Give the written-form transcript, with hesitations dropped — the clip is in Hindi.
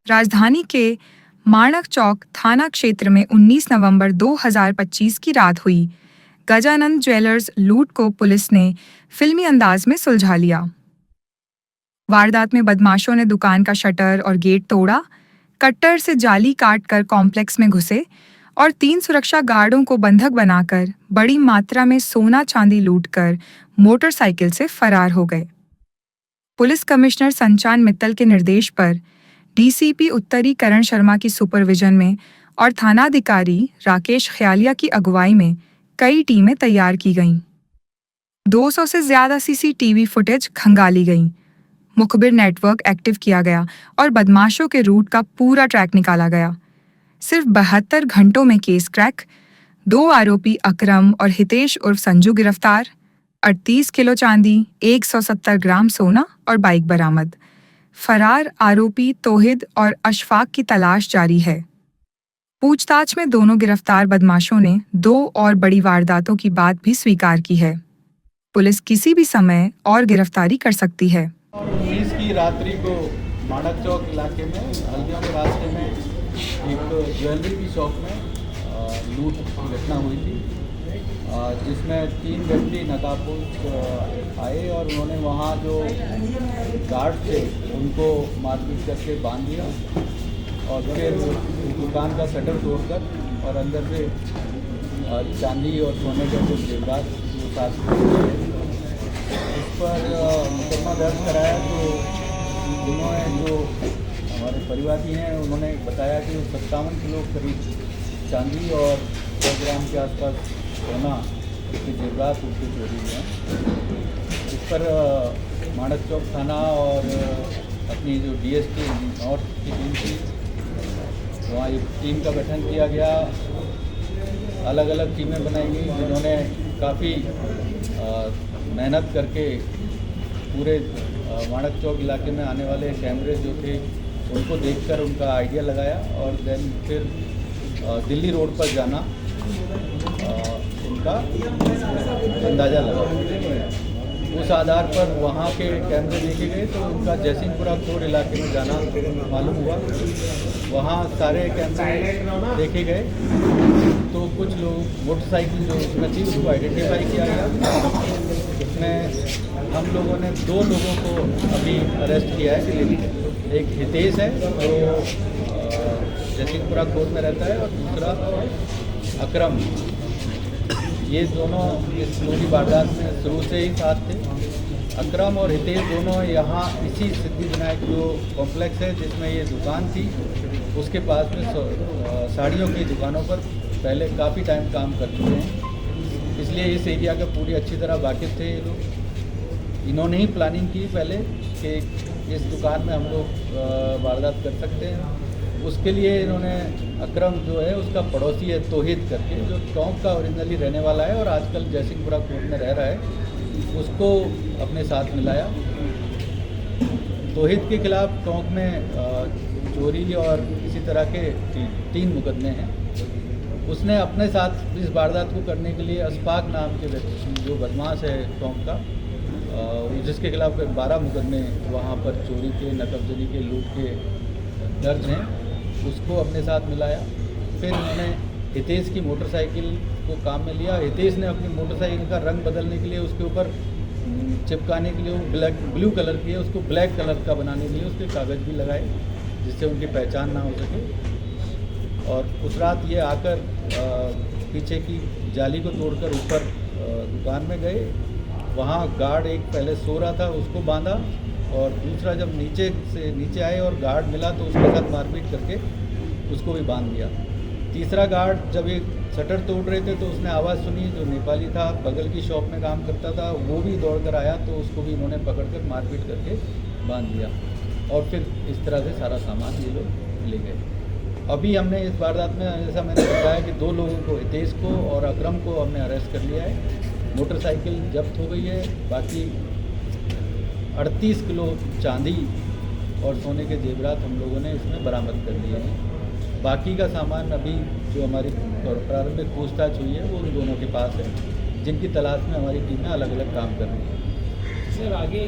राजधानी के माणक चौक थाना क्षेत्र में 19 नवंबर 2025 की रात हुई गजानंद ज्वेलर्स लूट को पुलिस ने फिल्मी अंदाज में सुलझा लिया। वारदात में बदमाशों ने दुकान का शटर और गेट तोड़ा, कट्टर से जाली काटकर कॉम्प्लेक्स में घुसे और 3 सुरक्षा गार्डों को बंधक बनाकर बड़ी मात्रा में सोना चांदी लूटकर मोटरसाइकिल से फरार हो गए। पुलिस कमिश्नर संचान मित्तल के निर्देश पर डीसीपी उत्तरी करण शर्मा की सुपरविजन में और थानाधिकारी राकेश ख्यालिया की अगुवाई में कई टीमें तैयार की गईं। 200 से ज्यादा सीसीटीवी फुटेज खंगाली गई, मुखबिर नेटवर्क एक्टिव किया गया और बदमाशों के रूट का पूरा ट्रैक निकाला गया। सिर्फ 72 घंटों में केस क्रैक, 2 आरोपी अकरम और हितेश उर्फ संजू गिरफ्तार, 38 किलो चांदी, 170 ग्राम सोना और बाइक बरामद। फरार आरोपी तौहिद और अशफाक की तलाश जारी है। पूछताछ में दोनों गिरफ्तार बदमाशों ने 2 और बड़ी वारदातों की बात भी स्वीकार की है। पुलिस किसी भी समय और गिरफ्तारी कर सकती है। 19 की रात्रि को माणक चौक इलाके में हल्दिया के रास्ते में एक ज्वेलरी की शॉप में लूट की घटना हुई थी, जिसमें 3 व्यक्ति नकाबपोश आए और उन्होंने वहाँ जो गार्ड थे उनको मारपीट करके बांध दिया और फिर दुकान का शटर तोड़कर और अंदर से चांदी और सोने के कुछ जेवरात साथ इस पर मुकदमा दर्ज कराया। तो उन्होंने जो हमारे परिवादी हैं उन्होंने बताया कि 57 किलो करीब चांदी और 100 ग्राम के आसपास सोना के जेवरात उसके चोरी हुए हैं। इस पर माणक चौक थाना और अपनी जो डीएसपी नॉर्थ की टीम थी, वहाँ एक टीम का गठन किया गया। अलग अलग टीमें बनाई गई जिन्होंने काफ़ी मेहनत करके पूरे माणक चौक इलाके में आने वाले कैमरे जो थे उनको देखकर उनका आइडिया लगाया और देन फिर दिल्ली रोड पर जाना उनका अंदाज़ा लगा। उस आधार पर वहाँ के कैमरे देखे गए तो उनका जयसिंहपुरा कोर इलाके में जाना मालूम हुआ। वहाँ सारे कैमरे देखे गए तो कुछ लोग मोटरसाइकिल जो उसमें थी उसको आइडेंटिफाई किया गया। इसमें हम लोगों ने 2 लोगों को अभी अरेस्ट किया है। एक हितेश है जो जयसिंहपुरा कोर्ट में रहता है और दूसरा अकरम। ये दोनों इस पूरी वारदात में शुरू से ही साथ थे। अकरम और हितेश दोनों यहाँ इसी सिद्धिविनायक जो कॉम्प्लेक्स है जिसमें ये दुकान थी उसके पास में साड़ियों की दुकानों पर पहले काफ़ी टाइम काम कर चुके हैं, इसलिए इस एरिया का पूरी अच्छी तरह वाकिफ़ थे ये लोग। इन्होंने ही प्लानिंग की पहले कि इस दुकान में हम लोग वारदात कर सकते हैं। उसके लिए इन्होंने अकरम जो है उसका पड़ोसी है तौहिद करके, जो टोंक का ओरिजिनली रहने वाला है और आजकल जयसिंहपुरा कोर्ट में रह रहा है, उसको अपने साथ मिलाया। तौहिद के खिलाफ टोंक में चोरी और इसी तरह के 3 मुकदमे हैं। उसने अपने साथ इस वारदात को करने के लिए अशफाक नाम के व्यक्ति जो बदमाश है टोंक का, जिसके खिलाफ 12 मुकदमे वहाँ पर चोरी के, नकबजनी के, लूट के दर्ज हैं, उसको अपने साथ मिलाया। फिर उन्होंने हितेश की मोटरसाइकिल को काम में लिया। हितेश ने अपनी मोटरसाइकिल का रंग बदलने के लिए उसके ऊपर चिपकाने के लिए वो ब्लू कलर की है, उसको ब्लैक कलर का बनाने के लिए उसके कागज़ भी लगाए जिससे उनकी पहचान ना हो सके। और उस रात ये आकर पीछे की जाली को तोड़कर ऊपर दुकान में गए। वहाँ गार्ड एक पहले सो रहा था उसको बांधा और दूसरा जब नीचे आए और गार्ड मिला तो उसके साथ मारपीट करके उसको भी बांध दिया। तीसरा गार्ड जब एक शटर तोड़ रहे थे तो उसने आवाज़ सुनी, जो नेपाली था, बगल की शॉप में काम करता था, वो भी दौड़ कर आया तो उसको भी इन्होंने पकड़कर मारपीट करके बांध दिया और फिर इस तरह से सारा सामान ये लोग ले गए। अभी हमने इस वारदात में, जैसा मैंने बताया, कि 2 लोगों को, हितेश को और अकरम को हमने अरेस्ट कर लिया है। मोटरसाइकिल जब्त हो गई है। बाकी 38 किलो चांदी और सोने के जेवरात हम लोगों ने इसमें बरामद कर लिए हैं। बाकी का सामान अभी जो हमारी प्रारंभिक पूछताछ हुई है वो उन दोनों के पास है, जिनकी तलाश में हमारी टीमें अलग अलग काम कर रही हैं। सर आगे